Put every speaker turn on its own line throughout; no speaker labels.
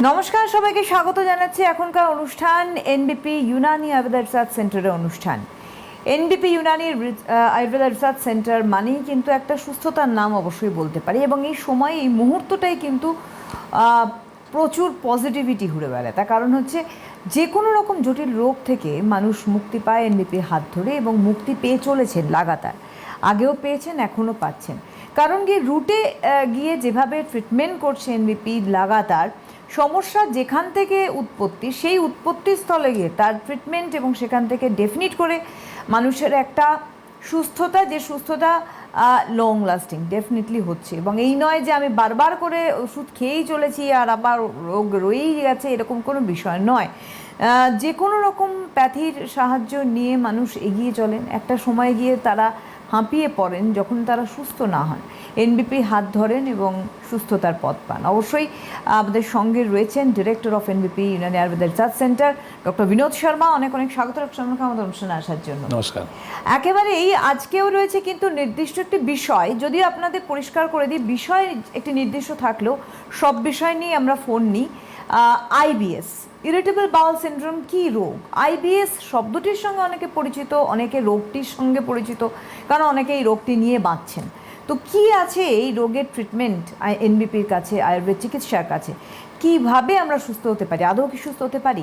নমস্কার, সবাইকে স্বাগত জানাচ্ছি এখনকার অনুষ্ঠান এনবিপি ইউনানি আয়ুর্বেদ রিসার্চ সেন্টারের অনুষ্ঠান। এনবিপি ইউনানি আয়ুর্বেদ রিসার্চ সেন্টার মানেই কিন্তু একটা সুস্থতার নাম অবশ্যই বলতে পারি, এবং এই সময় এই মুহূর্তটাই কিন্তু প্রচুর পজিটিভিটি ঘুরে বেড়ায়। তার কারণ হচ্ছে যে কোনো রকম জটিল রোগ থেকে মানুষ মুক্তি পায় এনবিপির হাত ধরে, এবং মুক্তি পেয়ে চলেছেন লাগাতার। আগেও পেয়েছেন, এখনও পাচ্ছেন। কারণ কি রুটে গিয়ে যেভাবে ট্রিটমেন্ট করছে এনবিপি লাগাতার, সমস্যা যেখান থেকে উৎপত্তি সেই উৎপত্তিস্থলে গিয়ে তার ট্রিটমেন্ট, এবং সেখান থেকে ডেফিনিট করে মানুষের একটা সুস্থতা, যে সুস্থতা লং লাস্টিং ডেফিনেটলি হচ্ছে। এবং এই নয় যে আমি বারবার করে ওষুধ খেয়েই চলেছি আর আবার রোগ রয়েই গেছে, এরকম কোনো বিষয় নয়। যে কোনো রকম প্যাথির সাহায্য নিয়ে মানুষ এগিয়ে চলেন, একটা সময় গিয়ে তারা হাঁপিয়ে পড়েন যখন তারা সুস্থ না হন। এনবিপি হাত ধরেন এবং সুস্থতার পথ পান। অবশ্যই আমাদের সঙ্গে রয়েছেন director of NBP Unani Ayurveda research centre doctor Binod Sharma. অনেক অনেক স্বাগত ডক্টর শর্মাকে আমাদের অনুষ্ঠানে আসার জন্য।
নমস্কার।
একেবারেই আজকেও রয়েছে কিন্তু নির্দিষ্ট একটি বিষয়, যদিও আপনাদের পরিষ্কার করে দিই, বিষয় একটি নির্দিষ্ট থাকলেও সব বিষয় নিয়ে আমরা ফোন নিই। আইবিএস, ইরিটেবল বাউল সিনড্রোম কী রোগ? আইবিএস শব্দটির সঙ্গে অনেকে পরিচিত, অনেকে রোগটির সঙ্গে পরিচিত, কারণ অনেকে এই রোগটি নিয়ে বাঁচছেন। তো কি আছে এই রোগের ট্রিটমেন্ট এনবিপির কাছে, আয়ুর্বেদ চিকিৎসার কাছে? কীভাবে আমরা সুস্থ হতে পারি, আদৌ কি সুস্থ হতে পারি?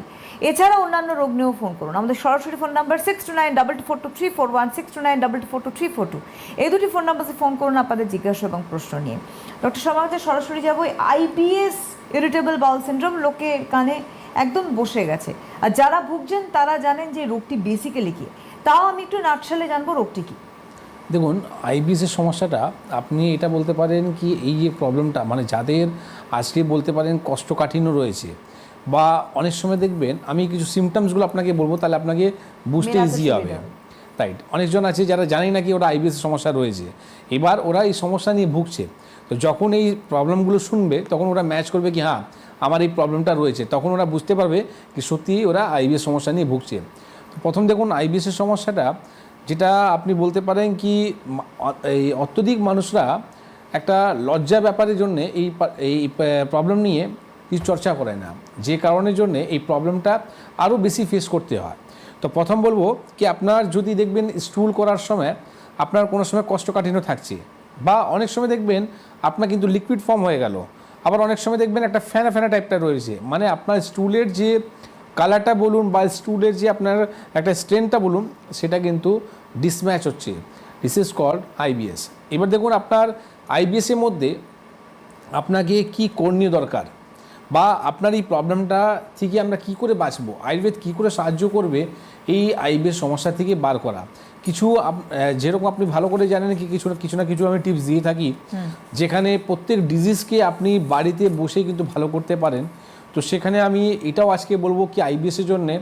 এছাড়া অন্যান্য রোগ নিয়েও ফোন করুন। আমাদের সরাসরি ফোন নাম্বার 6292242341, 6292242342। এই দুটি ফোন নাম্বারে ফোন করুন আপনাদের জিজ্ঞাসা এবং প্রশ্ন নিয়ে। ডক্টর শর্মার কাছে সরাসরি যাবো। আইবিএস, ইরিটেবল বাউল সিনড্রোম, লোকের কানে একদম বসে গেছে, আর যারা ভুগছেন তারা জানেন যে রোগটি বেসিক্যালি কী। তাও আমি একটু নাটশালে জানবো রোগটি কী।
দেখুন, আইবিএসের সমস্যাটা আপনি এটা বলতে পারেন কি, এই যে প্রবলেমটা মানে যাদের আজকে বলতে পারেন কোষ্ঠকাঠিন্য রয়েছে, বা অনেক সময় দেখবেন আমি কিছু সিমটমসগুলো আপনাকে বলবো, তাহলে আপনাকে বুঝতে ইজি হবে। রাইট, অনেকজন আছে যারা জানি না কি ওরা আইবিএসের সমস্যা রয়েছে, এবার ওরা এই সমস্যা নিয়ে ভুগছে। তো যখন এই প্রবলেমগুলো শুনবে তখন ওরা ম্যাচ করবে কি হ্যাঁ আমার এই প্রবলেমটা রয়েছে, তখন ওরা বুঝতে পারবে কি সত্যিই ওরা আইবিএস সমস্যা নিয়ে ভুগছে। তো প্রথম দেখুন, আইবিএসের সমস্যাটা যেটা আপনি বলতে পারেন কি, এই অত্যধিক মানুষরা একটা লজ্জা ব্যাপারের জন্যে এই প্রবলেম নিয়ে কিছু চর্চা করে না, যে কারণের জন্যে এই প্রবলেমটা আরও বেশি ফেস করতে হয়। তো প্রথম বলবো কি, আপনার যদি দেখবেন স্টুল করার সময় আপনার কোনো সময় কোষ্ঠকাঠিন্য থাকছে, বা অনেক সময় দেখবেন আপনার কিন্তু লিকুইড ফর্ম হয়ে গেল, আবার অনেক সময় দেখবেন একটা ফেনা ফেনা টাইপটা রয়েছে, মানে আপনার স্টুলের যে কালারটা বলুন বা স্টুলের যে আপনার একটা স্ট্রেনটা বলুন, সেটা কিন্তু ডিসম্যাচ হচ্ছে। This is called IBS. এবার দেখুন, আপনার আইবিএসের মধ্যে আপনাকে কি করণীয় দরকার, বা আপনার এই প্রবলেমটা থেকে আমরা কি করে বাঁচবো, আয়ুর্বেদ কি করে সাহায্য করবে এই আইবিএস সমস্যা থেকে বার করা। কিছু যেরকম আপনি ভালো করে জানেন কি, কিছু না কিছু আমি টিপস দিয়ে থাকি, যেখানে প্রত্যেক ডিজিজকে আপনি বাড়িতে বসে কিন্তু ভালো করতে পারেন। তো সেখানে আমি এটাও আজকে বলবো কি, আইবিএসের জন্যে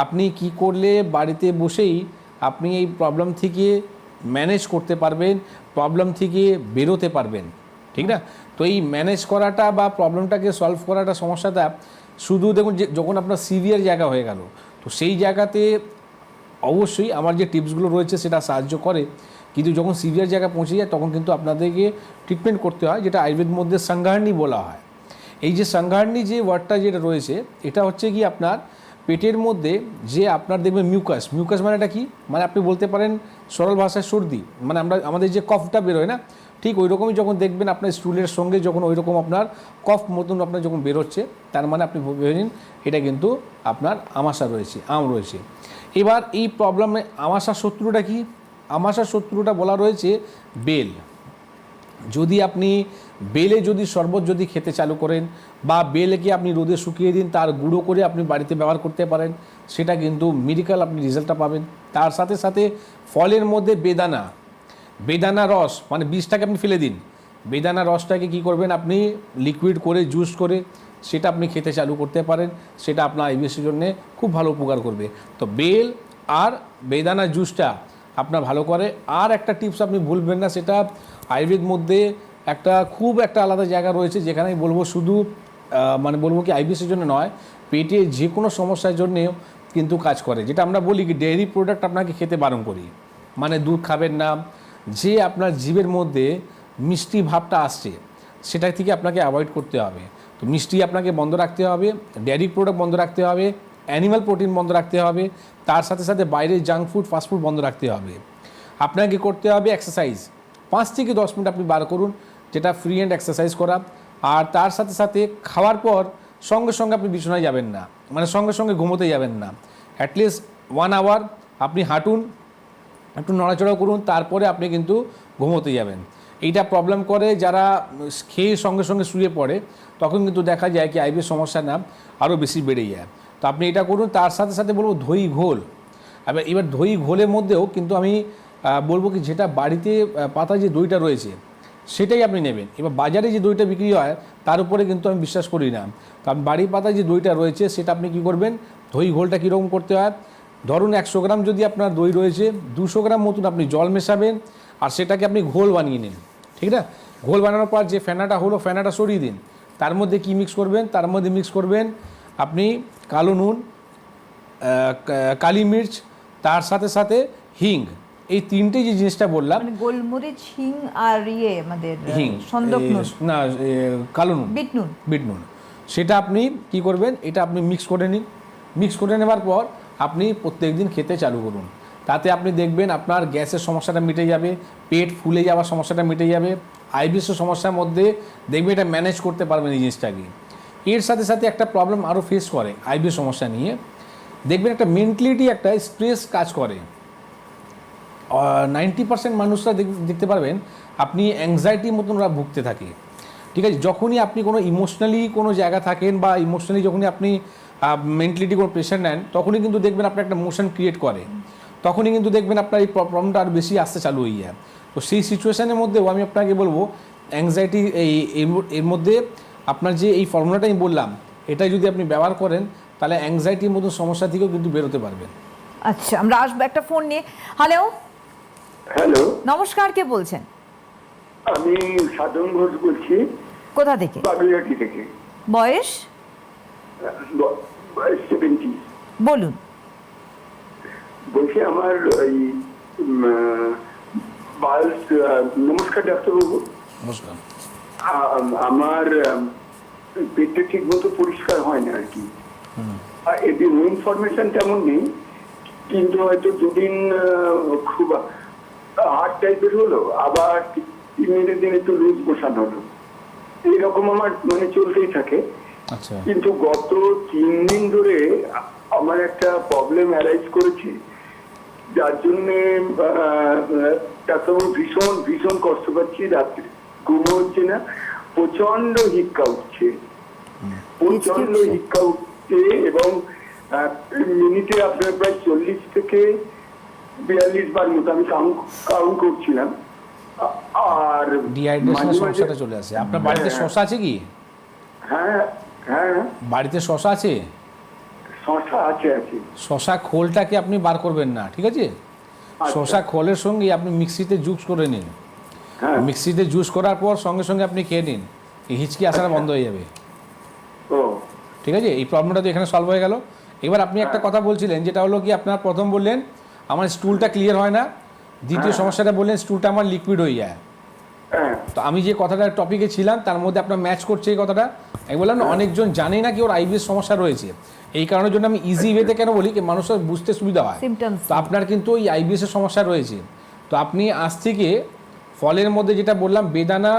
আপনি কি করলে বাড়িতে বসেই আপনি এই প্রবলেম থেকে ম্যানেজ করতে পারবেন, প্রবলেম থেকে বেরোতে পারবেন, ঠিক না? তো এই ম্যানেজ করাটা বা প্রবলেমটাকে সলভ করাটা, সমস্যাটা শুধু দেখুন যে যখন আপনার সিভিয়ার জায়গা হয়ে গেল, তো সেই জায়গাতে অবশ্যই আমার যে টিপসগুলো রয়েছে সেটা সাহায্য করে। কিন্তু যখন সিভিয়ার জায়গা পৌঁছে যায় তখন কিন্তু আপনাদেরকে ট্রিটমেন্ট করতে হয়, যেটা আয়ুর্বেদ মধ্যে সংঘারণী বলা হয়। এই যে সংঘারণী যে ওয়ার্ডটা যেটা রয়েছে, এটা হচ্ছে কি আপনার পেটের মধ্যে যে আপনার দেখবেন মিউকাস মানে এটা কি, মানে আপনি বলতে পারেন সরল ভাষায় সর্দি, মানে আমাদের যে কফটা বেরোয় না, ঠিক ওই রকমই যখন দেখবেন আপনার স্টুলের সঙ্গে যখন ওই রকম আপনার কফ মতন আপনার যখন বেরোচ্ছে, তার মানে আপনি ভেবে নিন এটা কিন্তু আপনার আমাশা রয়েছে, রয়েছে। এবার এই প্রবলেমে আমাশার শত্রুটা কি? আমাশার শত্রুটা বলা রয়েছে বেল। যদি আপনি বেলে যদি শরবত যদি খেতে চালু করেন, বা বেলকে আপনি রোদে শুকিয়ে দিন, তার গুঁড়ো করে আপনি বাড়িতে ব্যবহার করতে পারেন, সেটা কিন্তু মেডিকেল আপনি রেজাল্টটা পাবেন। তার সাথে সাথে ফলের মধ্যে বেদানা রস, মানে বীজটাকে আপনি ফেলে দিন, বেদানা রসটাকে কি করবেন আপনি লিকুইড করে জুস করে সেটা আপনি খেতে চালু করতে পারেন, সেটা আপনার আইবিএসের জন্য খুব ভালো উপকার করবে। তো বেল আর বেদানা জুসটা আপনার ভালো করে। আর একটা টিপস আপনি ভুলবেন না, সেটা আয়ুর্বেদ মধ্যে খুব একটা আলাদা জায়গা রয়েছে, যেখানে আমি বলবো শুধু মানে বলবো কি আইবিএসের জন্য নয়, পেটে যে কোনো সমস্যার জন্যেও কিন্তু কাজ করে, যেটা আমরা বলি কি ডেয়ারি প্রোডাক্ট আপনাকে খেতে বারণ করি, মানে দুধ খাবেন না। যে আপনার জিভের মধ্যে মিষ্টি ভাবটা আসছে সেটা থেকে আপনাকে অ্যাভয়েড করতে হবে। তো মিষ্টি আপনাকে বন্ধ রাখতে হবে, ডেয়ারি প্রোডাক্ট বন্ধ রাখতে হবে, অ্যানিমাল প্রোটিন বন্ধ রাখতে হবে, তার সাথে সাথে বাইরের জাঙ্ক ফুড ফাস্টফুড বন্ধ রাখতে হবে। আপনাকে করতে হবে এক্সারসাইজ, 5 থেকে 10 মিনিট আপনি বার করুন, যেটা ফ্রি হ্যান্ড এক্সারসাইজ করা। আর তার সাথে সাথে খাওয়ার পর সঙ্গে সঙ্গে আপনি বিছানায় যাবেন না, মানে সঙ্গে সঙ্গে ঘুমোতে যাবেন না। অ্যাটলিস্ট 1 আওয়ার আপনি হাঁটুন, একটু নড়াচড়া করুন, তারপরে আপনি কিন্তু ঘুমোতে যাবেন। এইটা প্রবলেম করে যারা খেয়ে সঙ্গে সঙ্গে শুয়ে পড়ে, তখন কিন্তু দেখা যায় কি আইবিএস সমস্যা না আরও বেশি বেড়ে যায়। তো আপনি এটা করুন। তার সাথে সাথে বলবো দই ঘোল। এবার দই ঘোলের মধ্যেও কিন্তু আমি বলবো কি, যেটা বাড়িতে পাতা যে দইটা রয়েছে সেটাই আপনি নেবেন। এবার বাজারে যে দইটা বিক্রি হয় তার উপরে কিন্তু আমি বিশ্বাস করি না, কারণ বাড়ির পাতায় যে দইটা রয়েছে সেটা আপনি কী করবেন, দই ঘোলটা কীরকম করতে হয়, ধরুন 100 গ্রাম যদি আপনার দই রয়েছে, 200 গ্রাম মতন আপনি জল মেশাবেন, আর সেটাকে আপনি ঘোল বানিয়ে নিন। ঠিক না? ঘোল বানানোর পর যে ফেনাটা হলো, ফেনাটা সরিয়ে দিন। তার মধ্যে কি মিক্স করবেন, তার মধ্যে মিক্স করবেন আপনি কালো নুন, কালি মির্চ, তার সাথে সাথে হিং। এই তিনটে যে জিনিসটা বললাম,
মানে গোলমরিচ, হিং আর আমাদের
হিং
সন্দক নুন,
না কালো নুন, বিট নুন, সেটা আপনি কি করবেন, এটা আপনি মিক্স করে নিন। মিক্স করে নেওয়ার পর আপনি প্রত্যেকদিন খেতে চালু করুন। তাতে আপনি দেখবেন আপনার গ্যাসের সমস্যাটা মিটে যাবে, পেট ফুলে যাওয়ার সমস্যাটা মিটে যাবে, আইবিএসের সমস্যার মধ্যে দেখবেন এটা ম্যানেজ করতে পারবেন এই জিনিসটাকে। এর সাথে সাথে একটা প্রবলেম আরও ফেস করে আইবিএস সমস্যা নিয়ে, দেখবেন একটা মেন্টালিটি, একটা স্ট্রেস কাজ করে। 90% মানুষরা দেখতে পারবেন আপনি অ্যাংজাইটির মতন ওরা ভুগতে থাকে। ঠিক আছে? যখনই আপনি কোনো ইমোশনালি কোনো জায়গা থাকেন, বা ইমোশনালি যখনই আপনি মেন্টালিটি কোনো প্রেশার নেন, তখনই কিন্তু দেখবেন আপনার একটা মোশন ক্রিয়েট করে, তখনই কিন্তু দেখবেন আপনার এই প্রবলেমটা আরও বেশি আসতে চালু হয়ে যায়। তো সেই সিচুয়েশানের মধ্যেও আমি আপনাকে বলবো, অ্যাংজাইটি এর মধ্যে আপনার যে এই ফর্মুলাটা আমি বললাম, এটা যদি আপনি ব্যবহার করেন, তাহলে অ্যাংজাইটির মতো সমস্যা থেকেও কিন্তু বেরোতে পারবেন।
আচ্ছা, আমরা আসবো একটা ফোন নিয়ে। হ্যালো,
হ্যালো,
নমস্কার, কে বলছেন?
আমি সাধন ঘোষ বলছি,
কোথা থেকে?
বাগুইহাটি থেকে।
বয়স?
70।
বলুন।
বলছি আমার ওই নমস্কার ডাক্তারবাবু।
নমস্কার।
আমার পেটটা ঠিক মতো পরিষ্কার হয় না আর কি। এদের ইনফরমেশন তেমন নেই, কিন্তু হয়তো দুদিন খুব হার্ড টাইপের হলো, আবার 3 দিন একটু লুজ বসান হলো, এরকম আমার মানে চলতেই থাকে।
আচ্ছা।
কিন্তু গত 3 দিন ধরে আমার একটা প্রবলেম অ্যারাইজ করেছে, যার জন্যে ডাক্তারবাবু ভীষণ ভীষণ কষ্ট পাচ্ছি। রাত্রে ঘুম হচ্ছে না, প্রচন্ড হিক্কা উঠছে, প্রচন্ড হিক্কা উঠছে, এবং মিনিটে আপনার প্রায় 40 থেকে 42 বার মতো আমি কাউন্ট করছিলাম। আর
ডিহাইড্রেশনের সমস্যাটা চলে আসে। আপনার বাড়িতে শসা আছে কি?
হ্যাঁ হ্যাঁ,
বাড়িতে শসা আছে?
শসা আছে আছে।
শসা খোলটাকে আপনি বার করবেন না, ঠিক আছে? শসা খোলের সঙ্গে আপনি মিক্সিতে জুস করে নিন।
হ্যাঁ,
মিক্সিতে জুস করার পর সঙ্গে সঙ্গে আপনি খেয়ে নিন, এই হিচকি আসাটা বন্ধ হয়ে যাবে।
ও
ঠিক আছে? এই প্রবলেমটা তো এখানে সলভ হয়ে গেল। এবার আপনি একটা কথা বলছিলেন, যেটা হলো কি, আপনার প্রথম বললেন আমার স্টুলটা ক্লিয়ার হয় না, দ্বিতীয় সমস্যাটা বললেন স্টুলটা আমার লিকুইড হয়ে যায়।
হ্যাঁ,
তো আমি যে কথাটা টপিকে ছিলাম তার মধ্যে আপনার ম্যাচ করছে এই কথাটা। আমি বললাম না, অনেকজন জানেই না কি ওর আইবিএস সমস্যা রয়েছে। এই কারণের জন্য আমি ইজি ওয়েতে কেন বলি, কি মানুষের বুঝতে সুবিধা হয়।
Symptoms।
তো আপনার কিন্তু এই আইবিএস এর সমস্যা রয়েছে। তো আপনি আজ থেকে ফলের মধ্যে যেটা বললাম, বেদানা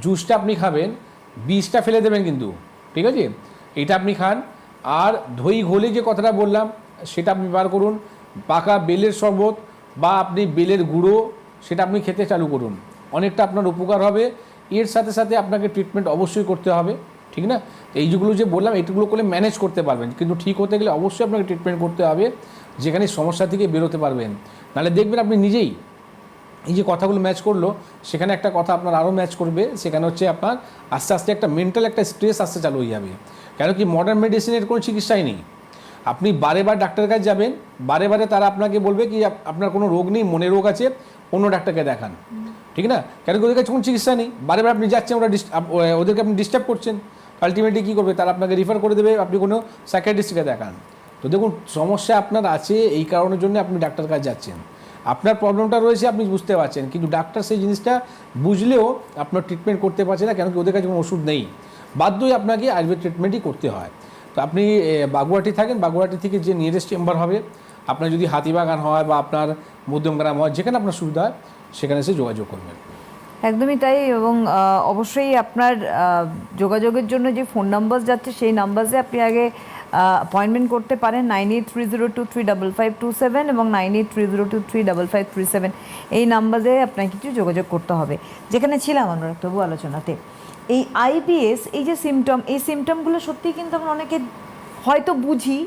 জুসটা আপনি খাবেন, বীজটা ফেলে দেবেন কিন্তু, ঠিক আছে? এটা আপনি খান। আর দই ঘোলে যে কথাটা বললাম সেটা আপনি ব্যবহার করুন। পাকা বেলের শরবত বা আপনি বেলের গুঁড়ো, সেটা আপনি খেতে চালু করুন, অনেকটা আপনার উপকার হবে। এর সাথে সাথে আপনাকে ট্রিটমেন্ট অবশ্যই করতে হবে, ঠিক না? এই যেগুলো যে বললাম এইগুলো করলে ম্যানেজ করতে পারবেন, কিন্তু ঠিক হতে গেলে অবশ্যই আপনাকে ট্রিটমেন্ট করতে হবে, যেখানে সমস্যা থেকে বেরোতে পারবেন। নাহলে দেখবেন আপনি নিজেই এই যে কথাগুলো ম্যাচ করলো, সেখানে একটা কথা আপনার আরও ম্যাচ করবে, সেখানে হচ্ছে আপনার আস্তে আস্তে একটা মেন্টাল একটা স্ট্রেস আসতে চালু হয়ে যাবে। কেন কি, মডার্ন মেডিসিনের কোনো চিকিৎসাই নেই। আপনি বারে বার ডাক্তারের কাছে যাবেন, বারে বারে তারা আপনাকে বলবে কি আপনার কোনো রোগ নেই, মনে রোগ আছে, অন্য ডাক্তারকে দেখান, ঠিক না? কেন কি ওদের কাছে কোনো চিকিৎসা নেই, বারে বার আপনি যাচ্ছেন, ওদেরকে আপনি ডিস্টার্ব করছেন। আলটিমেটলি কী করবে, তারা আপনাকে রিফার করে দেবে, আপনি কোনো সাইকিয়াট্রিস্টকে দেখান। তো দেখুন, সমস্যা আপনার আছে, এই কারণের জন্য আপনি ডাক্তার কাছে যাচ্ছেন, আপনার প্রবলেমটা রয়েছে আপনি বুঝতে পারছেন, কিন্তু ডাক্তার সেই জিনিসটা বুঝলেও আপনার ট্রিটমেন্ট করতে পারছে না, কেন কি ওদের কাছে কোনো ওষুধ নেই। বাধ্যই আপনাকে আয়ুর্বেদ ট্রিটমেন্টই করতে হয়। তো আপনি বাগুয়াটি থাকেন, বাগুয়াটি থেকে যে নিয়ারেস্ট চেম্বার হবে, আপনার যদি হাতিবাগান হয় বা আপনার মধ্যমগ্রাম হয়, যেখানে আপনার সুবিধা হয় সেখানে এসে যোগাযোগ করবেন।
একদমই তাই। এবং অবশ্যই আপনার যোগাযোগের জন্য যে ফোন নাম্বার যাচ্ছে সেই নাম্বারে আপনি আগে অ্যাপয়েন্টমেন্ট করতে পারেন 9830235527 এবং 9830235537 এই নাম্বারে আপনাকে কিছু যোগাযোগ করতে হবে। যেখানে ছিলাম আমরা তবু আলোচনাতে, এই আইবিএস এই যে সিমটম, এই সিমটমগুলো সত্যিই কিন্তু আমরা অনেকে হয়তো বুঝি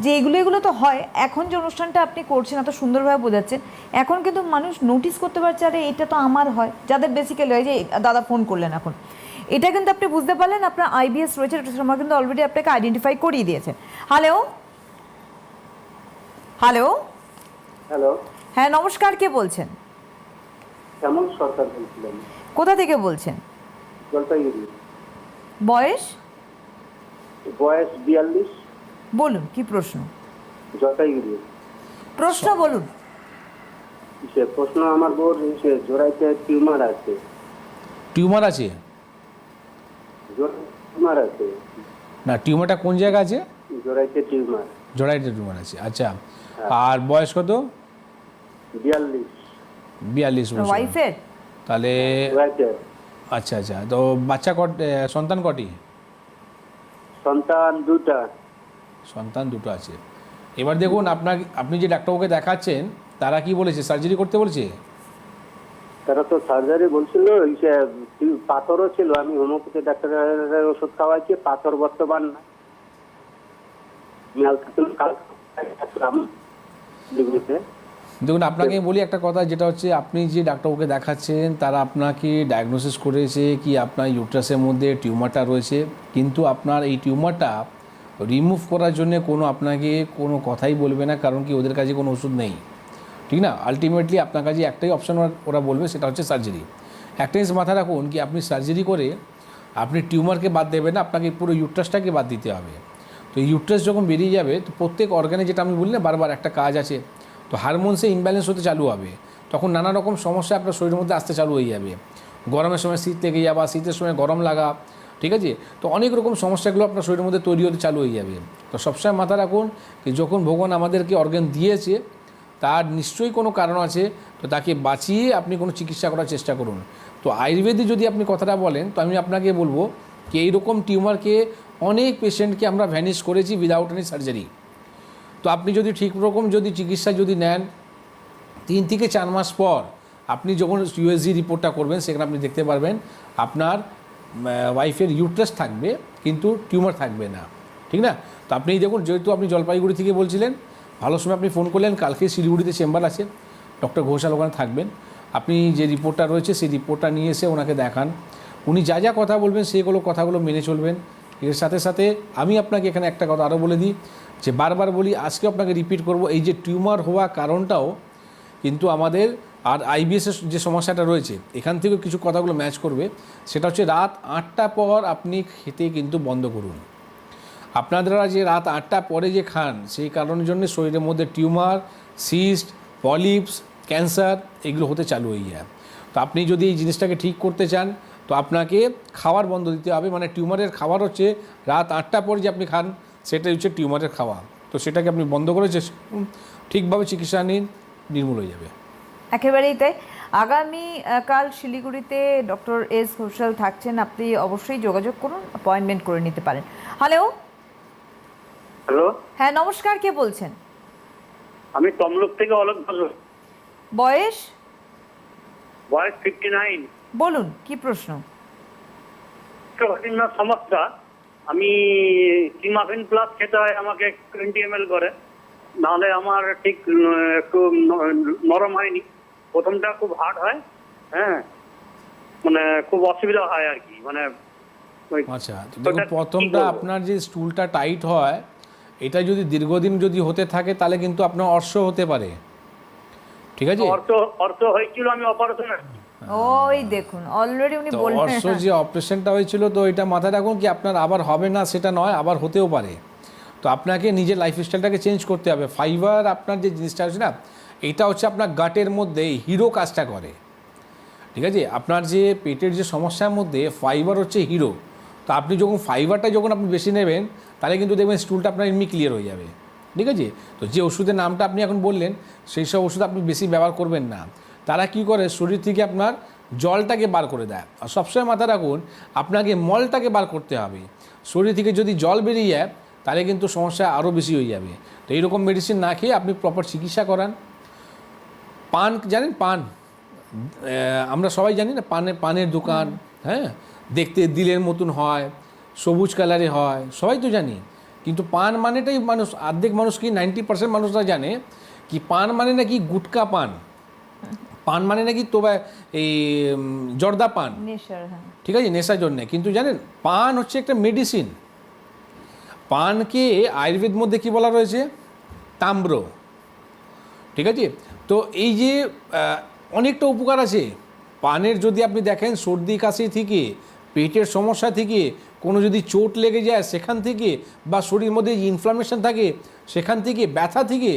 যে এগুলো তো হয়। এখন যে অনুষ্ঠানটা আপনি করছেন এত সুন্দরভাবে বোঝাচ্ছেন, এখন কিন্তু মানুষ নোটিস করতে পারছে আরে এটা তো আমার হয়, যাদের বেসিক্যালি হয় যে দাদা ফোন করলেন এখন, এটা কিন্তু আপনি বুঝতে পারলেন আপনার আইবিএস রয়েছে, এটা সময় কিন্তু অলরেডি আপনাকে আইডেন্টিফাই করিয়ে দিয়েছেন। হ্যালো হ্যালো
হ্যালো,
হ্যাঁ নমস্কার, কে বলছেন?
কেমন সরকার বলছিলেন?
কোথা থেকে বলছেন?
জলপাইগুড়ি।
বয়স?
বয়স 42।
বলুন কি প্রশ্ন?
জলপাইগুড়ি।
প্রশ্ন বলুন।
সে প্রশ্ন আমার বোর সে জোড়াইতে টিউমার আছে।
টিউমার আছে?
টিউমার আছে
না, টিউমারটা কোন জায়গা আছে?
জোড়াইতে টিউমার।
জড়াইতে টিউমার আছে, আচ্ছা। আর বয়স কত?
42।
42 বছর।
ওয়াইফের?
তাহলে
জোড়াইতে
আচ্ছা আচ্ছা, তো বাচ্চা সন্তান কটি?
সন্তান 2টা।
সন্তান 2টো আছে। এবার দেখুন, আপনি যে ডাক্তারবাবুকে দেখাচ্ছেন তারা কি বলেছে, সার্জারি করতে বলেছে?
তারা তো সার্জারি বলছিল, সে পাথরও ছিল। আমি হোমিওপ্যাথি ডাক্তারের ওষুধ খাওয়াইছি, পাথর বর্তমান না।
দেখুন, আপনাকে বলি একটা কথা, যেটা হচ্ছে আপনি যে ডাক্তারবাবুকে দেখাচ্ছেন তারা আপনাকে ডায়াগনোসিস করেছে কি আপনার ইউট্রাসের মধ্যে টিউমারটা রয়েছে, কিন্তু আপনার এই টিউমারটা রিমুভ করার জন্য আপনাকে কোনো কথাই বলবে না, কারণ কি ওদের কাছে কোনো ওষুধ নেই, ঠিক না? আলটিমেটলি আপনার কাছে একটাই অপশন ওরা বলবে, সেটা হচ্ছে সার্জারি। একটা জিনিস মাথায় রাখুন কি আপনি সার্জারি করে আপনি টিউমারকে বাদ দেবেন না, আপনাকে পুরো ইউট্রাসটাকে বাদ দিতে হবে। তো ইউট্রাস যখন বেরিয়ে যাবে, তো প্রত্যেক অর্গানে, যেটা আমি বলি না বারবার, একটা কাজ আছে, তো হারমোনসে ইমব্যালেন্স হতে চালু হবে, তখন নানা রকম সমস্যা আপনার শরীরের মধ্যে আসতে চালু হয়ে যাবে। গরমের সময় শীত লেগে যাওয়া, শীতের সময় গরম লাগা, ঠিক আছে? তো অনেক রকম সমস্যাগুলো আপনার শরীরের মধ্যে তৈরি হতে চালু হয়ে যাবে। তো সবসময় মাথায় রাখুন কি যখন ভগবান আমাদেরকে অর্গান দিয়েছে তার নিশ্চয়ই কোনো কারণ আছে, তো তাকে বাঁচিয়ে আপনি কোনো চিকিৎসা করার চেষ্টা করুন। তো আয়ুর্বেদে যদি আপনি কথাটা বলেন, তো আমি আপনাকে বলবো কি এইরকম টিউমারকে অনেক পেশেন্টকে আমরা ভ্যানিশ করেছি উইদাউট এনি সার্জারি। তো আপনি যদি ঠিক রকম যদি চিকিৎসা যদি নেন, 3 থেকে 4 মাস পর আপনি যখন ইউএসজি রিপোর্টটা করবেন, সেখানে আপনি দেখতে পারবেন আপনার ওয়াইফের ইউট্রাস থাকবে কিন্তু টিউমার থাকবে না, ঠিক না? তো আপনি দেখুন, যেহেতু আপনি জলপাইগুড়ি থেকে বলছিলেন, ভালো সময় আপনি ফোন করলেন। কালকে শিলিগুড়িতে চেম্বার আছে, ডক্টর ঘোষাল ওখানে থাকবেন। আপনি যে রিপোর্টটা রয়েছে সেই রিপোর্টটা নিয়ে এসে ওনাকে দেখান, উনি যা যা কথা বলবেন সেইগুলো কথাগুলো মেনে চলবেন। এর সাথে সাথে আমি আপনাকে এখানে একটা কথা আরও বলে দিই, যে বারবার বলি, আজকে আপনাকে রিপিট করব, এই যে টিউমার হওয়া কারণটাও কিন্তু আমাদের আর আইবিএসের যে সমস্যাটা রয়েছে এখান থেকে কিছু কথাগুলো ম্যাচ করবে। সেটা হচ্ছে রাত 8টা পর আপনি খেতে কিন্তু বন্ধ করুন। আপনারা যে রাত 8টা পরে যে খান, সেই কারণের জন্য শরীরের মধ্যে টিউমার, সিস্ট, পলিপস, ক্যান্সার এগুলো হতে চালু হয়ে যায়। তো আপনি যদি এই জিনিসটাকে ঠিক করতে চান, তো আপনাকে খাবার বন্ধ দিতে হবে। মানে টিউমারের খাবার হচ্ছে রাত 8টা পরে যে আপনি খান, সেটাই হচ্ছে টিউমারের খাওয়া। তো সেটাকে আপনি বন্ধ করে ঠিকভাবে চিকিৎসা নিন, নির্মূল হয়ে যাবে।
একেবারেই তাই। আগামী কাল শিলিগুড়িতে ডক্টর এস ঘোষাল থাকছেন, আপনি অবশ্যই যোগাযোগ করুন, অ্যাপয়েন্টমেন্ট করে নিতে পারেন। হ্যালো
হ্যালো,
হ্যাঁ নমস্কার, কে বলছেন?
আমি তমলুক থেকে অলোক বলছি।
বয়স?
বয়স 59।
বলুন কি প্রশ্ন?
সমস্যা, আমি সিমাফিন প্লাস খেতে হয় আমাকে 20 ml করে, নাহলে আমার ঠিক একটু নরম হয়নি। প্রথমটা খুব হার্ড হয়, হ্যাঁ, মানে খুব অসুবিধা হয় আর কি। মানে
আচ্ছা, তো দেখুন, প্রথমটা আপনার যে স্টুলটা টাইট হয়, এটা যদি দীর্ঘদিন যদি হতে থাকে তাহলে কিন্তু আপনার অর্শ হতে পারে, ঠিক আছে?
অর্থ হয়েছিল, আমি অপারেশন।
ওই দেখুন অলরেডি উনি
তো
বললেন
অর্শ যে অপারেশনটা হয়েছিল, তো এটা মাথায় রাখুন কি আপনার আবার হবে না সেটা নয়, আবার হতেও পারে। তো আপনাকে নিজের লাইফস্টাইলটাকে চেঞ্জ করতে হবে। ফাইবার আপনার যে জিনিসটা আছে না, এটা হচ্ছে আপনার গাটের মধ্যে হিরো কাজটা করে, ঠিক আছে? আপনার যে পেটের যে সমস্যার মধ্যে ফাইবার হচ্ছে হিরো। তো আপনি যখন ফাইবারটা যখন আপনি বেশি নেবেন তাহলে কিন্তু দেখবেন স্টুলটা আপনার এমনি ক্লিয়ার হয়ে যাবে, ঠিক আছে? তো যে ওষুধের নামটা আপনি এখন বললেন সেই সব ওষুধ আপনি বেশি ব্যবহার করবেন না। তারা কি করে শরীর থেকে আপনার জলটাকে বার করে দেয়। আর সবসময় মাথায় রাখুন আপনাকে মলটাকে বার করতে হবে। শরীর থেকে যদি জল বেরিয়ে যায় তাহলে কিন্তু সমস্যা আরও বেশি হয়ে যাবে। তো এইরকম মেডিসিন না খেয়ে আপনি প্রপার চিকিৎসা করান। পান জানেন, পান আমরা সবাই জানি না, পানের দোকান, হ্যাঁ, দেখতে দিলের মতন হয়, সবুজ কালারে হয়, সবাই তো জানি। কিন্তু পান মানেটাই মানুষ, অর্ধেক মানুষ কি 90% মানুষরা জানে কি পান মানে নাকি গুটকা পান, পান মানে নাকি এই জর্দা পান,
নেশার, হ্যাঁ।
ঠিক আছে, নেশার জন্যে। কিন্তু জানেন পান হচ্ছে একটা মেডিসিন। পানকে আয়ুর্বেদ মধ্যে কি বলা রয়েছে? তাম্র, ঠিক আছে? তো এই যে অনেকটা উপকার আছে পানের। যদি আপনি দেখেন সর্দি কাশি থেকে, পেটের সমস্যা থেকে, কোনো যদি চোট লেগে যায় সেখান থেকে, বা শরীরের মধ্যে ইনফ্লামেশন থাকে সেখান থেকে, ব্যথা থেকে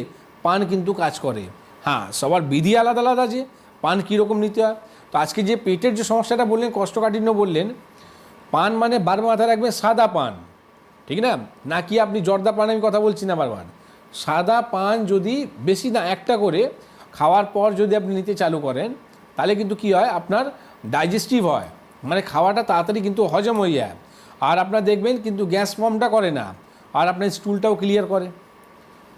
পান কিন্তু কাজ করে। হ্যাঁ, সবার বিধি আলাদা আলাদা আছে পান কীরকম নিতে হয়। তো আজকে যে পেটের যে সমস্যাটা বললেন, কোষ্ঠকাঠিন্য বললেন, পান মানে বারবার মাথায় রাখবেন সাদা পান, ঠিক না? না কি আপনি জর্দা পান, আমি কথা বলছি না বারবার। সাদা পান যদি বেশি না একটা করে খাওয়ার পর যদি আপনি নিতে চালু করেন তাহলে কিন্তু কি হয়, আপনার ডাইজেস্টিভ হয়, মানে খাওয়াটা তাড়াতাড়ি কিন্তু হজম হয়ে যায়। আর আপনার দেখবেন কিন্তু গ্যাস ফর্মটা করে না, আর আপনার স্টুলটাও ক্লিয়ার করে,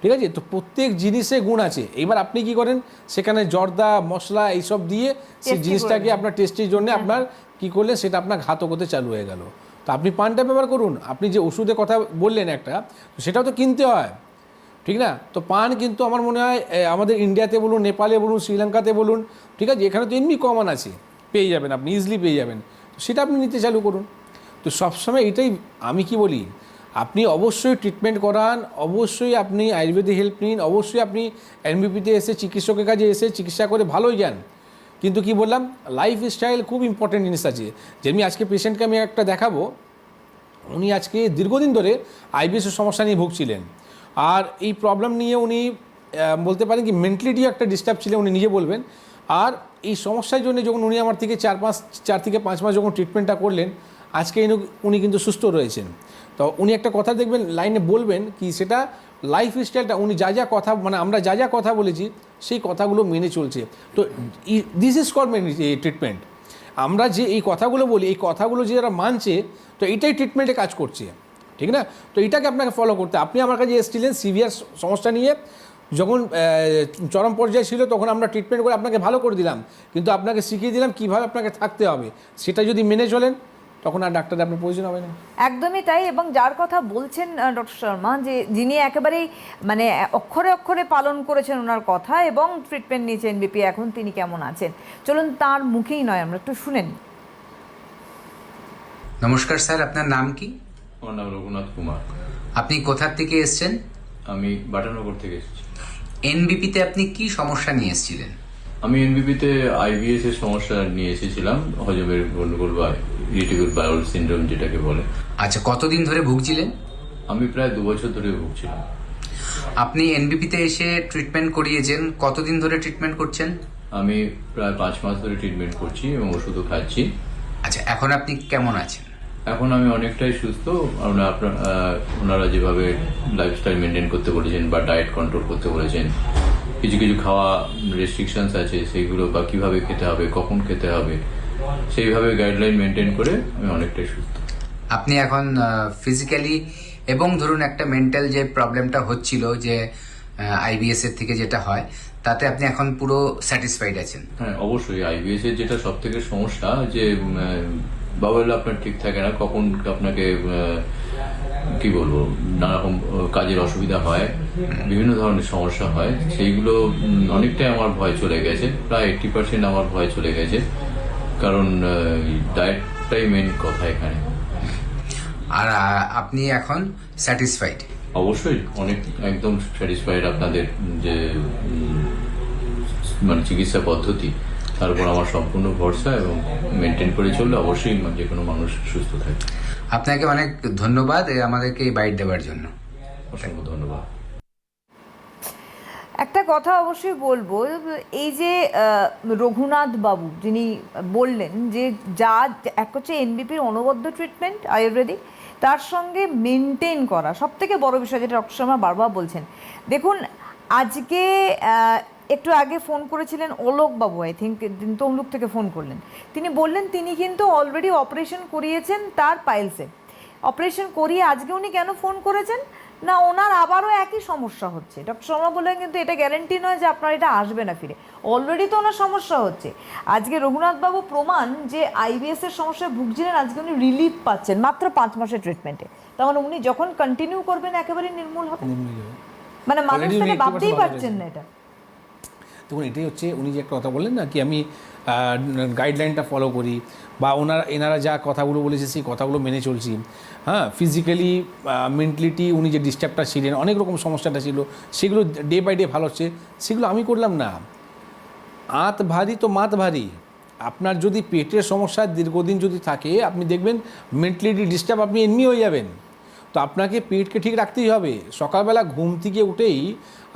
ঠিক আছে? তো প্রত্যেক জিনিসে গুণ আছে। এবার আপনি কি করেন, সেখানে জর্দা মশলা এইসব দিয়ে সেই জিনিসটাকে আপনার টেস্টির জন্য আপনার কি করলেন, সেটা আপনার ঘাতক হতে চালু হয়ে গেল। তো আপনি পানটা ব্যবহার করুন। আপনি যে ওষুধের কথা বললেন একটা, তো সেটাও তো কিনতে হয়, ঠিক না? তো পান কিন্তু আমার মনে হয় আমাদের ইন্ডিয়াতে বলুন, নেপালে বলুন, শ্রীলঙ্কাতে বলুন, ঠিক আছে, এখানে তো এমনি কমন আছে, পেয়ে যাবেন, আপনি ইজিলি পেয়ে যাবেন। তো সেটা আপনি নিতে চালু করুন। তো সবসময় এটাই আমি কি বলি, আপনি অবশ্যই ট্রিটমেন্ট করান, অবশ্যই আপনি আয়ুর্বেদিক হেল্প নিন, অবশ্যই আপনি এনবিপিতে এসে চিকিৎসকের কাছে এসে চিকিৎসা করে ভালোই যান। কিন্তু কি বললাম, লাইফস্টাইল খুব ইম্পর্টেন্ট জিনিস আছে। যেমনি আজকে পেশেন্টকে আমি একটা দেখাবো, উনি আজকে দীর্ঘদিন ধরে আইবিএসের সমস্যা নিয়ে ভুগছিলেন। আর এই প্রবলেম নিয়ে উনি বলতে পারেন কি মেন্টালিটিও একটা ডিস্টার্ব ছিলেন, উনি নিজে বলবেন। আর এই সমস্যার জন্য যখন উনি আমার থেকে 4 থেকে 5 মাস যখন ট্রিটমেন্টটা করলেন, আজকে উনি কিন্তু সুস্থ রয়েছেন। তো উনি একটা কথা দেখবেন লাইনে বলবেন কি, সেটা লাইফস্টাইলটা উনি যা যা কথা, মানে আমরা যা যা কথা বলেছি সেই কথাগুলো মেনে চলছে। তো দিস ইজ কল্ড ট্রিটমেন্ট। আমরা যে এই কথাগুলো বলি, এই কথাগুলো যে যারা মানছে, তো এইটাই ট্রিটমেন্টে কাজ করছে, ঠিক না? তো এটাকে আপনাকে ফলো করতে। আপনি আমার কাছে এসেছিলেন সিভিয়ার সমস্যা নিয়ে, যখন চরম পর্যায়ে ছিল তখন আমরা ট্রিটমেন্ট করে আপনাকে ভালো করে দিলাম, কিন্তু আপনাকে শিখিয়ে দিলাম কীভাবে আপনাকে থাকতে হবে। সেটা যদি মেনে চলেন তখন আর ডাক্তারের আপনার প্রয়োজন হবে না।
একদমই তাই। এবং যার কথা বলছেন ডক্টর শর্মা, যে যিনি একেবারেই মানে অক্ষরে অক্ষরে পালন করেছেন ওনার কথা এবং ট্রিটমেন্ট নিয়েছেন এনবিপি, এখন তিনি কেমন আছেন চলুন তার মুখেই নয় আমরা একটু শুনেন।
নমস্কার স্যার, আপনার নাম কি?
আমার নাম রঘুনাথ কুমার।
আপনি কোথা থেকে এসেছেন?
আমি বাটানগর থেকে এসেছি।
এনবিপিতে আপনি কি সমস্যা নিয়ে এসেছিলেন?
আমি এনবিপিতে আইবিএস এর সমস্যা নিয়ে এসেছিলাম, হজমের গন্ডগোল বা ইরিটেবল বাউল সিনড্রোম যেটাকে বলে।
আচ্ছা, কতদিন ধরে ভুগছিলেন?
আমি প্রায় 2 বছর ধরে ভুগছিলাম।
আপনি এনবিপিতে এসে ট্রিটমেন্ট করিয়েছেন, কতদিন ধরে ট্রিটমেন্ট করছেন?
আমি প্রায় 5 মাস ধরে ট্রিটমেন্ট করছি এবং ওষুধও খাচ্ছি।
আচ্ছা, এখন আপনি কেমন আছেন?
এখন আমি অনেকটাই সুস্থ। ওনারা যেভাবে লাইফস্টাইল মেনটেন করতে বলেছেন বা ডায়েট কন্ট্রোল করতে বলেছেন, কিছু কিছু খাওয়া রেস্ট্রিকশনস আছে সেইগুলো, বা কিভাবে খেতে হবে, কখন খেতে হবে, সেইভাবে গাইডলাইন মেনটেন করে আমি অনেকটাই সুস্থ।
আপনি এখন ফিজিক্যালি এবং ধরুন একটা মেন্টাল যে প্রবলেমটা হচ্ছিল, যে আইবিএস এর থেকে যেটা হয়, তাতে আপনি এখন পুরো স্যাটিসফাইড আছেন?
হ্যাঁ, অবশ্যই। আইবিএস এর যেটা সব থেকে সমস্যা, যে বাউল আপনার ঠিক থাকে না, কখন আপনাকে কি বলবো, নানারকম কাজের অসুবিধা হয়, বিভিন্ন ধরনের সমস্যা হয়, সেইগুলো অনেকটাই আমার ভয় চলে গেছে। প্রায় 80% আমার ভয় চলে গেছে, কারণ ডায়েটটাই মেন কথা এখানে।
আর আপনি এখন স্যাটিসফাইড?
অবশ্যই, অনেক একদম স্যাটিসফাইড। আপনাদের যে মানে চিকিৎসা পদ্ধতি, তার উপর আমার সম্পূর্ণ ভরসা, এবং মেনটেন করে চললে অবশ্যই যে কোনো মানুষ সুস্থ থাকে।
আপনাকে অনেক ধন্যবাদ আমাদেরকে এই বাইট দেওয়ার জন্য।
অসংখ্য ধন্যবাদ।
একটা কথা অবশ্যই বলবো, এই যে রঘুনাথ বাবু যিনি বললেন যে যা এক হচ্ছে এনবিপির অনবদ্য ট্রিটমেন্ট আয়ুর্বেদিক, তার সঙ্গে মেনটেন করা সব থেকে বড় বিষয়, যেটা ডক্টর শর্মা বারবার বলছেন। দেখুন আজকে একটু আগে ফোন করেছিলেন অলোকবাবু, আই থিঙ্ক তমলুক থেকে ফোন করলেন। তিনি বললেন তিনি কিন্তু অলরেডি অপারেশন করিয়েছেন তার পাইলসে। অপারেশন করিয়ে আজকে উনি কেন ফোন করেছেন না, ওনার আবারও একই সমস্যা হচ্ছে। ডক্টর শর্মা বললেন কিন্তু এটা গ্যারেন্টি নয় যে আপনার এটা আসবে না ফিরে, অলরেডি তো ওনার সমস্যা হচ্ছে। আজকে রঘুনাথবাবু প্রমাণ যে আইবিএসের সমস্যায় ভুগছিলেন, আজকে উনি রিলিফ পাচ্ছেন মাত্র 5 মাসের ট্রিটমেন্টে। তার মানে উনি যখন কন্টিনিউ করবেন একেবারে নির্মূল হবে, মানে মানুষ
Already উনি
তাকে
80%
ভাবতেই
ভালো
পারছেন না এটা।
দেখুন এটাই হচ্ছে উনি যে একটা কথা বললেন না কি আমি গাইডলাইনটা ফলো করি বা এনারা যা কথাগুলো বলেছে সেই কথাগুলো মেনে চলছি। হ্যাঁ, ফিজিক্যালি মেন্টালিটি উনি যে ডিস্টার্বটা ছিলেন, অনেক রকম সমস্যাটা ছিল, সেগুলো ডে বাই ডে ভালো হচ্ছে, সেগুলো আমি করলাম না। আঁত ভারী তো মাত ভারী। আপনার যদি পেটের সমস্যা দীর্ঘদিন যদি থাকে, আপনি দেখবেন মেন্টালিটি ডিস্টার্ব আপনি এমনি হয়ে যাবেন। তো আপনাকে পেটকে ঠিক রাখতেই হবে। সকালবেলা ঘুম থেকে উঠেই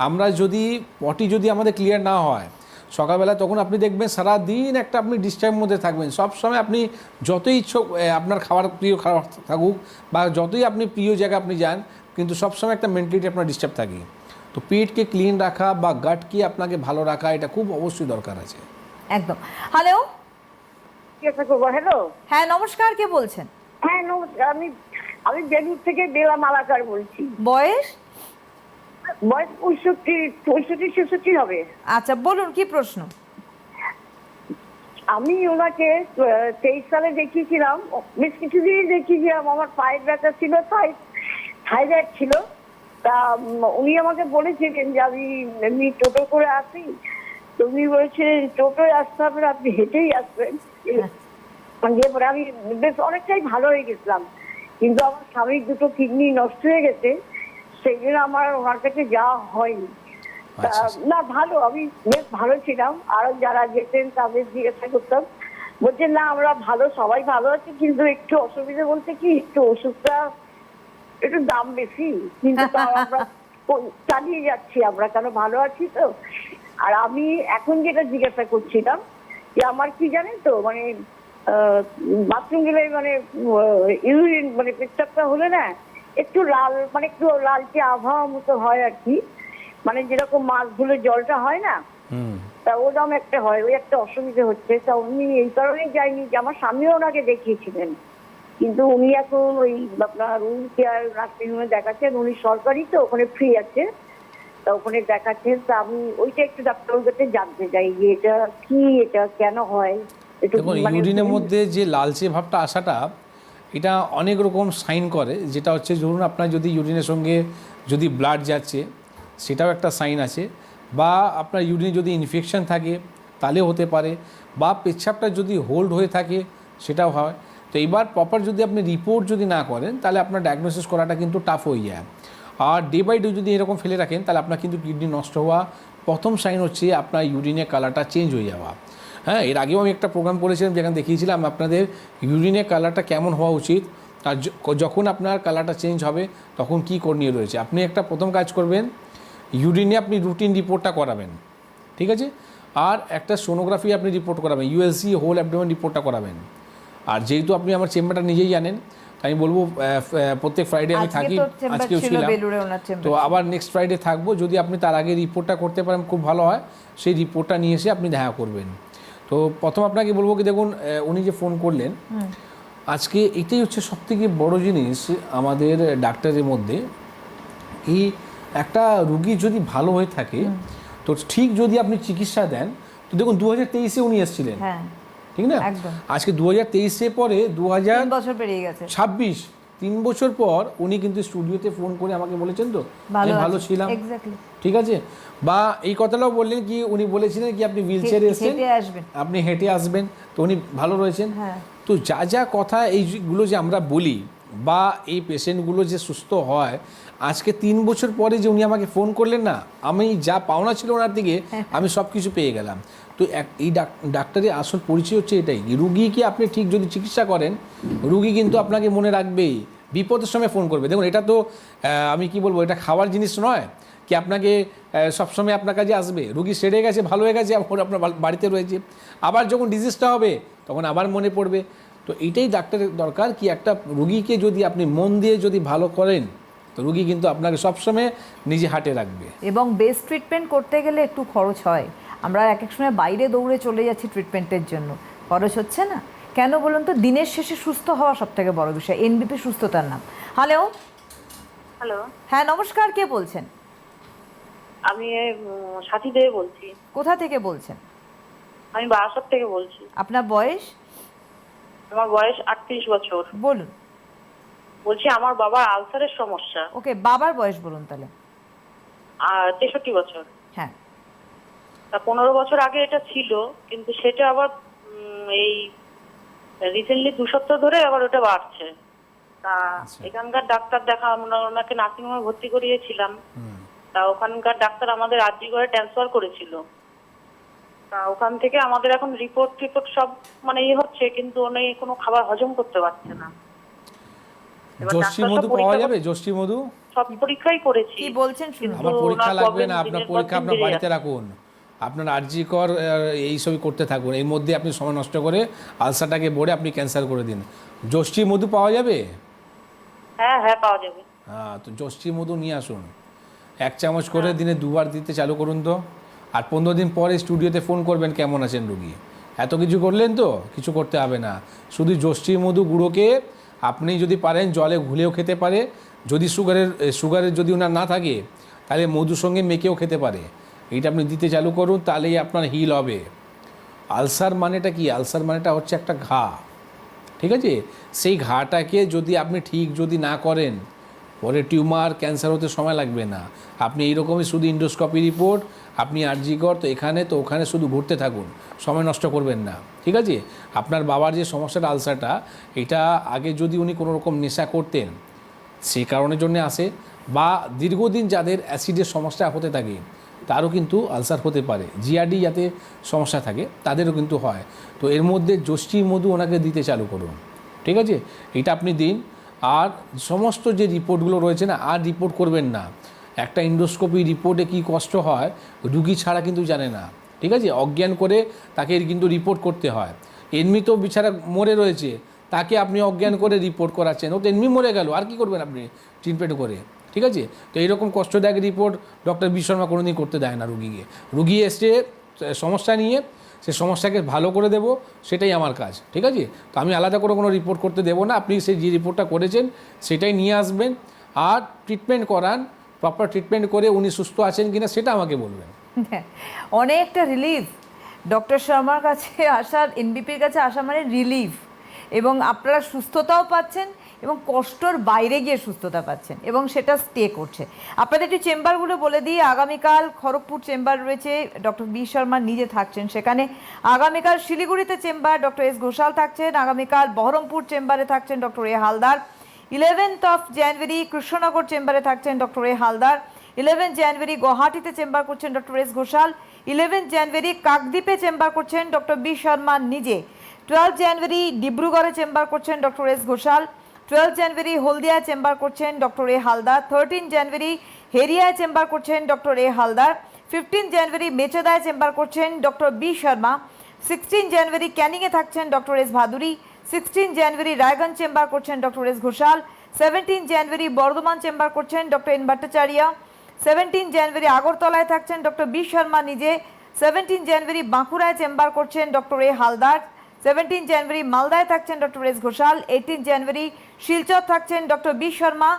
আমরা যদি পটি যদি আমাদের ক্লিয়ার না হয় সকালবেলা, তখন আপনি দেখবেন সারাদিন একটা আপনি ডিস্টার্বের মধ্যে থাকবেন। সবসময় আপনি যতই ইচ্ছুক আপনার প্রিয় খাবার থাকুক বা যতই আপনি প্রিয় জায়গায় আপনি যান, কিন্তু সবসময় একটা মেন্টালিটি আপনার ডিস্টার্ব থাকে। তো পেটকে ক্লিন রাখা বা গাটকে আপনাকে ভালো রাখা, এটা খুব অবশ্যই দরকার আছে।
একদম। হ্যালো,
হ্যালো,
হ্যাঁ নমস্কার, কে বলছেন?
হ্যাঁ নমস্কার, আমি বেলুর থেকে বেলা মালাকার বলছি।
বয়স?
বয়স 65-66 হবে।
আচ্ছা বলুন, কি প্রশ্ন?
আমি ওনাকে 23 সালে দেখিয়েছিলাম, বেশ কিছুদিনই দেখিয়েছিলাম। আমার পায়ের ব্যথা ছিল, থাইরয়েড ছিল। তা উনি আমাকে বলেছিলেন যে আমি এমনি টোটো করে আসি, তো উনি বলেছিলেন টোটোয় আসতে হবে না, আপনি হেঁটেই আসবেন। এরপরে আমি বেশ অনেকটাই ভালো হয়ে গেছিলাম, কিন্তু আমার স্বামীর 2টো কিডনি নষ্ট হয়ে গেছে, সেই জন্য আমার ওনার কাছে যাওয়া হয়নি। তা না, ভালো, আমি বেশ ভালো ছিলাম। আরো যারা যেতেন তাদের জিজ্ঞাসা করতাম, বলছেন না আমরা ভালো, সবাই ভালো আছে, কিন্তু একটু অসুবিধা বলতে কি একটু ওষুধটা একটু দাম বেশি, কিন্তু তাও আমরা চালিয়ে যাচ্ছি, আমরা কেন ভালো আছি তো। আর আমি এখন যেটা জিজ্ঞাসা করছিলাম যে আমার কি জানেন তো, মানে বাথরুম গেলে মানে ইউরিন মানে পেচ্ছাপটা হলে না একটু লাল, মানে একটু লালচে আবহাওয়া মতো হয় আর কি, মানে যেরকম মাছ ধুলে জলটা হয় না, তা ওরকম একটা হয়, ওই একটা অসুবিধা হচ্ছে। তা উনি এই কারণেই যায়নি যে আমার স্বামীও ওনাকে দেখিয়েছিলেন, কিন্তু উনি এখন ওই আপনার উইল কেয়ার নার্সিংহোমে দেখাচ্ছেন, উনি সরকারি তো ওখানে ফ্রি আছে, তা ওখানে দেখাচ্ছেন। তা আমি ওইটা একটু ডাক্তারের কাছে জানতে চাই যে এটা কি, এটা কেন হয়।
দেখুন ইউরিনের মধ্যে যে লালচে ভাবটা আসাটা, এটা অনেক রকম সাইন করে। যেটা হচ্ছে ধরুন আপনার যদি ইউরিনের সঙ্গে যদি ব্লাড যাচ্ছে, সেটাও একটা সাইন আছে, বা আপনার ইউরিনে যদি ইনফেকশন থাকে তাহলেও হতে পারে, বা পেচ্ছাপটা যদি হোল্ড হয়ে থাকে সেটাও হয়। তো এইবার প্রপার যদি আপনি রিপোর্ট যদি না করেন, তাহলে আপনার ডায়াগনোসিস করাটা কিন্তু টাফ হয়ে যায়। আর ডে বাই ডে যদি এরকম ফেলে রাখেন, তাহলে আপনার কিন্তু কিডনি নষ্ট হওয়া প্রথম সাইন হচ্ছে আপনার ইউরিনের কালারটা চেঞ্জ হয়ে যাওয়া। হ্যাঁ, এর আগেও আমি একটা প্রোগ্রাম করেছিলাম যেখানে দেখিয়েছিলাম আপনাদের ইউরিনের কালারটা কেমন হওয়া উচিত, আর যখন আপনার কালারটা চেঞ্জ হবে তখন কী করণীয় রয়েছে। আপনি একটা প্রথম কাজ করবেন, ইউরিনে আপনি রুটিন রিপোর্টটা করাবেন, ঠিক আছে? আর একটা সোনোগ্রাফি আপনি রিপোর্ট করাবেন, ইউএসজি হোল অ্যাবডোমেন রিপোর্টটা করাবেন। আর যেহেতু আপনি আমার চেম্বারটা নিজেই জানেন, আমি বলবো প্রত্যেক ফ্রাইডে আমি থাকি, আজকেও ছিলাম, তো আবার নেক্সট ফ্রাইডে থাকবো। যদি আপনি তার আগে রিপোর্টটা করতে পারেন খুব ভালো হয়, সেই রিপোর্টটা নিয়ে এসে আপনি দেখা করবেন। তো প্রথম আপনাকে বলবো কি, দেখুন উনি যে ফোন করলেন আজকে, এটাই হচ্ছে সবথেকে বড় জিনিস আমাদের ডাক্তারের মধ্যে। এই একটা রুগী যদি ভালো হয়ে থাকে, তো ঠিক যদি আপনি চিকিৎসা দেন, তো দেখুন 2023-এ উনি এসেছিলেন, ঠিক না? আজকে 2023-এ পরে 2026, 3 বছর পর উনি কিন্তু স্টুডিওতে ফোন করে আমাকে বলেছেন তো ভালো ছিলাম, ঠিক আছে? বা এই কথাটাও বললেন কি, উনি বলেছিলেন কি আপনি হুইল চেয়ারে এসেছেন, আপনি হেঁটে আসবেন, তো উনি ভালো রয়েছেন। তো যা যা কথা এইগুলো যে আমরা বলি, বা এই পেশেন্টগুলো যে সুস্থ হয়, আজকে 3 বছর পরে যে উনি আমাকে ফোন করলেন না, আমি যা পাওনা ছিল ওনার দিকে আমি সব কিছু পেয়ে গেলাম। তো এই ডাক্তারের আসল পরিচয় হচ্ছে এটাই, রুগীকে আপনি ঠিক যদি চিকিৎসা করেন, রুগী কিন্তু আপনাকে মনে রাখবেই, বিপদের সময় ফোন করবে। দেখুন এটা তো আমি কি বলবো, এটা খাওয়ার জিনিস নয়, কি আপনাকে সবসময় আপনার কাছে আসবে? রুগী সেরে গেছে, ভালো হয়ে গেছে, এখন আপনার বাড়িতে রয়েছে, আবার যখন ডিজিজটা হবে তখন আবার মনে পড়বে। তো এইটাই ডাক্তারের দরকার কি একটা রুগীকে যদি আপনি মন দিয়ে যদি ভালো করেন তো রুগী কিন্তু আপনাকে সবসময় নিজে হাটে রাখবে।
এবং বেস্ট ট্রিটমেন্ট করতে গেলে একটু খরচ হয়। আমরা এক এক সময় বাইরে দৌড়ে চলে যাচ্ছি ট্রিটমেন্টের জন্য, খরচ হচ্ছে না কেন বলুন তো? দিনের শেষে সুস্থ হওয়া সব থেকে বড় বিষয়। এনবিপি সুস্থতার নাম। হ্যালো,
হ্যালো,
হ্যাঁ নমস্কার, কে বলছেন?
আমি সাথী দেব বলছি।
কোথা থেকে বলছেন?
আমি বারাসাত থেকে বলছি।
আপনার বয়স?
আমার বয়স 38 বছর।
বলুন।
বলছি আমার বাবার আলসারের সমস্যা।
ওকে, বাবার বয়স বলুন তাহলে।
আর 63 বছর।
হ্যাঁ,
তা 15 বছর আগে এটা ছিল, কিন্তু সেটা আবার এই রিসেন্টলি 2 সপ্তাহ ধরে আবার ওটা বাড়ছে। তা এখানকার ডাক্তার আমরা ওনাকে নার্সিংহোমে ভর্তি করিয়েছিলাম। তা ওখানকার ডাক্তার আমাদের আরজি করে ট্রান্সফার করেছিল। তা ওখান থেকে আমাদের এখন রিপোর্ট সব মানে হচ্ছে, কিন্তু উনি কোনো খাবার হজম করতে পারছে না। এবার
যষ্টি
ডাক্তার
মধু
সব
পাওয়া
পরীক্ষা
যাবে? যষ্টি মধু
সব পরীক্ষাই করেছি।
কি বলছেন শুনুন।
আমার পরীক্ষা
ওনার
লাগবে না,
problem
আপনার
দিনের পর
পরীক্ষা
দিন
আপনার
বেড়ে
বাড়িতে
যাচ্ছে।
রাখুন, আপনার আরজিকর এইসবই করতে থাকুন। এর মধ্যে আপনি সময় নষ্ট করে আলসারটাকে বড়ে আপনি ক্যান্সেল করে দিন। যষ্টি মধু পাওয়া যাবে?
হ্যাঁ হ্যাঁ, পাওয়া যাবে।
হ্যাঁ, তো যষ্টি মধু নিয়ে আসুন, 1 চামচ করে দিনে 2 বার দিতে চালু করুন তো। আর 15 দিন পরে স্টুডিওতে ফোন করবেন কেমন আছেন রুগী। এত কিছু করলেন তো, কিছু করতে হবে না। শুধু যষ্টি মধু গুঁড়োকে আপনি যদি পারেন জলে ঘুলেও খেতে পারে, যদি সুগারের যদি ওনার না থাকে তাহলে মধুর সঙ্গে মেখেও খেতে পারে। এইটা আপনি দিতে চালু করুন, তাহলেই আপনার হিল হবে। আলসার মানেটা কি? আলসার মানেটা হচ্ছে একটা ঘা, ঠিক আছে? সেই ঘাটাকে যদি আপনি ঠিক যদি না করেন, পরে টিউমার ক্যান্সার হতে সময় লাগবে না। আপনি এইরকমই শুধু ইন্ডোস্কোপি রিপোর্ট, আপনি আরজিকর তো এখানে তো ওখানে শুধু ঘুরতে থাকুন, সময় নষ্ট করবেন না, ঠিক আছে? আপনার বাবার যে সমস্যাটা আলসারটা, এটা আগে যদি উনি কোনো রকম নেশা করতেন সেই কারণের জন্য আসে, বা দীর্ঘদিন যাদের অ্যাসিডের সমস্যা হতে থাকে তারও কিন্তু আলসার হতে পারে। জিআরডি যাতে সমস্যা থাকে তাদেরও কিন্তু হয়। তো এর মধ্যে যষ্টি মধু ওনাকে দিতে চালু করুন, ঠিক আছে? এটা আপনি দিন। আর সমস্ত যে রিপোর্টগুলো রয়েছে না, আর রিপোর্ট করবেন না। একটা ইন্ডোস্কোপি রিপোর্টে কি কষ্ট হয় রুগী ছাড়া কিন্তু জানে না, ঠিক আছে? অজ্ঞান করে তাকে কিন্তু রিপোর্ট করতে হয়। এমনি তো বিছানা মরে রয়েছে, তাকে আপনি অজ্ঞান করে রিপোর্ট করাচ্ছেন, ও তো এমনি মরে গেল, আর কি করবেন আপনি ট্রিটমেন্ট করে, ঠিক আছে? তো এইরকম কষ্টদায়ক রিপোর্ট ডক্টর বি শর্মা কোনোদিন করতে দেয় না রুগীকে। রুগী এসছে সমস্যা নিয়ে, সে সমস্যাকে ভালো করে দেব, সেটাই আমার কাজ, ঠিক আছে? তো আমি আলাদা করে কোনো রিপোর্ট করতে দেবো না। আপনি সেই যে রিপোর্টটা করেছেন সেটাই নিয়ে আসবেন, আর ট্রিটমেন্ট করান, প্রপার ট্রিটমেন্ট করে উনি সুস্থ আছেন কিনা সেটা আমাকে বলবেন।
অনেকটা রিলিফ ডক্টর শর্মার কাছে আসা, এনবিপির কাছে আসা মানে রিলিফ। এবং আপনারা সুস্থতাও পাচ্ছেন এবং কষ্টর বাইরে গিয়ে সুস্থতা পাচ্ছেন, এবং সেটা স্টে করছে। আপনাদের একটু চেম্বারগুলো বলে দিই। আগামীকাল খড়গপুর চেম্বার রয়েছে, ডক্টর বি শর্মা নিজে থাকছেন সেখানে। আগামীকাল শিলিগুড়িতে চেম্বার ডক্টর এস ঘোষাল থাকছেন। আগামীকাল বহরমপুর চেম্বারে থাকছেন doctor A Haldar. 11th of January Krishnanagar চেম্বারে থাকছেন ডক্টর এ হালদার। 11 জানুয়ারি গুয়াহাটিতে চেম্বার করছেন ডক্টর এস ঘোষাল। 11 জানুয়ারি কাকদ্বীপে চেম্বার করছেন ডক্টর বি শর্মা নিজে। 12 জানুয়ারি ডিব্রুগড়ে চেম্বার করছেন ডক্টর এস ঘোষাল। 12 জানুয়ারি হলদিয়ায় চেম্বার করছেন ডক্টর এ হালদার। 13 জানুয়ারি হেরিয়ায় চেম্বার করছেন ডক্টর এ হালদার। 15 জানুয়ারি মেচেদায় চেম্বার করছেন ডক্টর বি শর্মা। 16 জানুয়ারি ক্যানিংয়ে থাকছেন ডক্টর এস ভাদুরী। 16 জানুয়ারি রায়গঞ্জ চেম্বার করছেন ডক্টর এস ঘোষাল। 17 জানুয়ারি বর্ধমান চেম্বার করছেন ডক্টর এন ভট্টাচার্য। 17 জানুয়ারি আগরতলায় থাকছেন ডক্টর বি শর্মা নিজে। 17 জানুয়ারি বাঁকুড়ায় চেম্বার করছেন ডক্টর এ হালদার। 17 জানুয়ারি মালদায় থাকছেন ডক্টর এস ঘোষাল। 18 জানুয়ারি শিলচর থাকছেন ডক্টর বি শর্মা।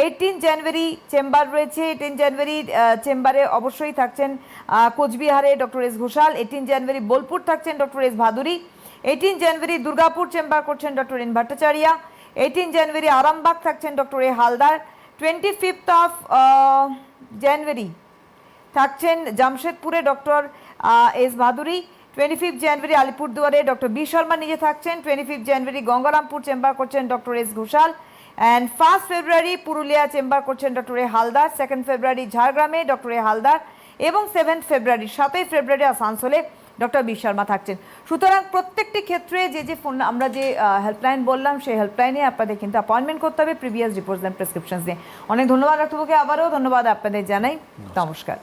18 জানুয়ারি চেম্বার রয়েছে। 18 জানুয়ারি চেম্বারে অবশ্যই থাকছেন কোচবিহারে ডক্টর এস ঘোষাল। 18 জানুয়ারি বোলপুর থাকছেন ডক্টর এস ভাদুরী। 18 জানুয়ারি দুর্গাপুর চেম্বার করছেন ডক্টর এন ভট্টাচার্য। 18 জানুয়ারি আরামবাগ থাকছেন doctor A Haldar. 25th of জানুয়ারি থাকছেন জামশেদপুরে ডক্টর এস ভাদুরী। 25 জানুয়ারি আলিপুরদুয়ারে ডক্টর বি শর্মা নিজে থাকছেন। 25 জানুয়ারি গঙ্গারামপুর চেম্বার করছেন doctor S Ghoshal. And 1 February Purulia chamber করছেন ডক্টর এ হালদার। 2 ফেব্রুয়ারি ঝাড়গ্রামে ডক্টর এ হালদার। এবং 7 ফেব্রুয়ারি 7ই ফেব্রুয়ারি আসানসোলে ডক্টর বি শর্মা থাকছেন। সুতরাং প্রত্যেকটি ক্ষেত্রে যে ফোন আমরা যে হেল্পলাইন বললাম সেই হেল্পলাইনে আপনাদের কিন্তু অ্যাপয়েন্টমেন্ট করতে হবে প্রিভিয়াস রিপোর্টস অ্যান্ড প্রেসক্রিপশনস দিয়ে। অনেক ধন্যবাদ ডাক্তারবাবুকে, আবারও ধন্যবাদ আপনাদের জানাই। নমস্কার।